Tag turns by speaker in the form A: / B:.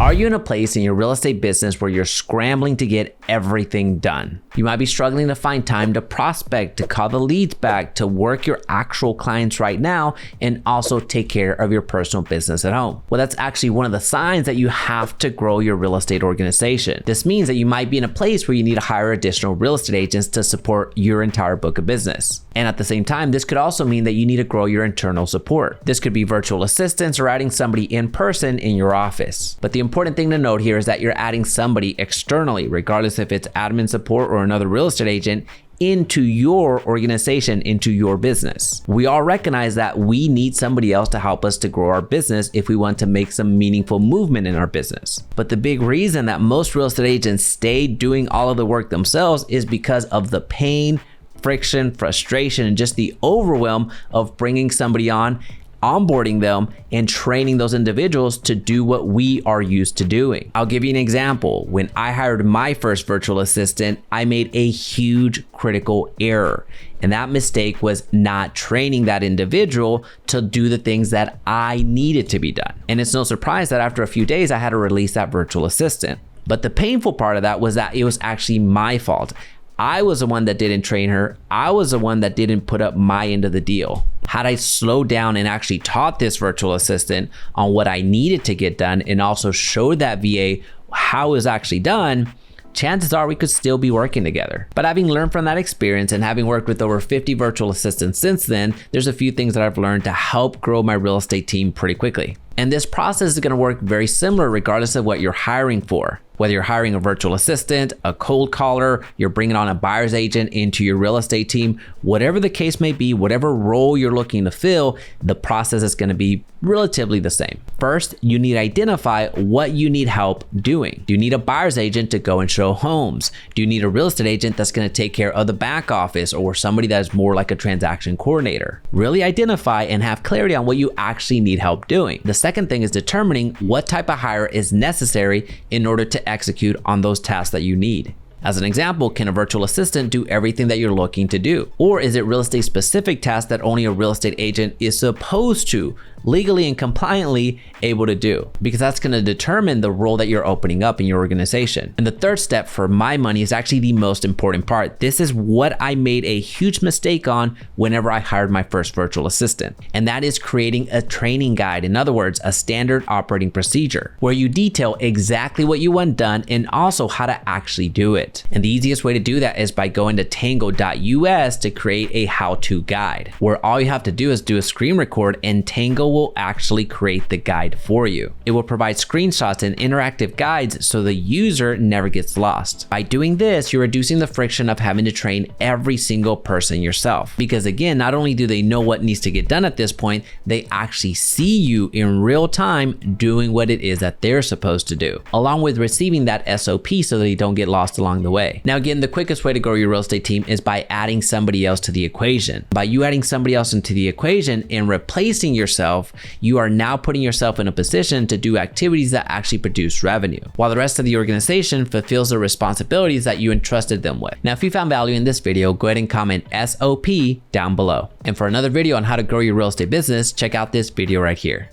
A: Are you in a place in your real estate business where you're scrambling to get everything done? You might be struggling to find time to prospect, to call the leads back, to work your actual clients right now, and also take care of your personal business at home. Well, that's actually one of the signs that you have to grow your real estate organization. This means that you might be in a place where you need to hire additional real estate agents to support your entire book of business. And at the same time, this could also mean that you need to grow your internal support. This could be virtual assistants or adding somebody in person in your office. But the important thing to note here is that you're adding somebody externally, regardless if it's admin support or another real estate agent, into your organization, into your business. We all recognize that we need somebody else to help us to grow our business if we want to make some meaningful movement in our business. But the big reason that most real estate agents stay doing all of the work themselves is because of the pain, friction, frustration, and just the overwhelm of bringing somebody on, onboarding them, and training those individuals to do what we are used to doing. I'll give you an example. When I hired my first virtual assistant, I made a huge critical error. And that mistake was not training that individual to do the things that I needed to be done. And it's no surprise that after a few days, I had to release that virtual assistant. But the painful part of that was that it was actually my fault. I was the one that didn't train her. I was the one that didn't put up my end of the deal. Had I slowed down and actually taught this virtual assistant on what I needed to get done and also showed that VA how it was actually done, chances are we could still be working together. But having learned from that experience and having worked with over 50 virtual assistants since then, there's a few things that I've learned to help grow my real estate team pretty quickly. And this process is going to work very similar regardless of what you're hiring for. Whether you're hiring a virtual assistant, a cold caller, you're bringing on a buyer's agent into your real estate team, whatever the case may be, whatever role you're looking to fill, the process is going to be relatively the same. First, you need to identify what you need help doing. Do you need a buyer's agent to go and show homes? Do you need a real estate agent that's going to take care of the back office, or somebody that is more like a transaction coordinator? Really identify and have clarity on what you actually need help doing. The second thing is determining what type of hire is necessary in order to execute on those tasks that you need. As an example, can a virtual assistant do everything that you're looking to do? Or is it real estate specific tasks that only a real estate agent is supposed to, legally and compliantly, able to do? Because that's going to determine the role that you're opening up in your organization. And the third step, for my money, is actually the most important part. This is what I made a huge mistake on whenever I hired my first virtual assistant. And that is creating a training guide. In other words, a standard operating procedure where you detail exactly what you want done and also how to actually do it. And the easiest way to do that is by going to tango.us to create a how-to guide, where all you have to do is do a screen record and Tango will actually create the guide for you. It will provide screenshots and interactive guides so the user never gets lost. By doing this, you're reducing the friction of having to train every single person yourself. Because again, not only do they know what needs to get done at this point, they actually see you in real time doing what it is that they're supposed to do, along with receiving that SOP so they don't get lost along the way. Now again, the quickest way to grow your real estate team is by adding somebody else to the equation. By you adding somebody else into the equation and replacing yourself, you are now putting yourself in a position to do activities that actually produce revenue, while the rest of the organization fulfills the responsibilities that you entrusted them with. Now, if you found value in this video, go ahead and comment SOP down below. And for another video on how to grow your real estate business, check out this video right here.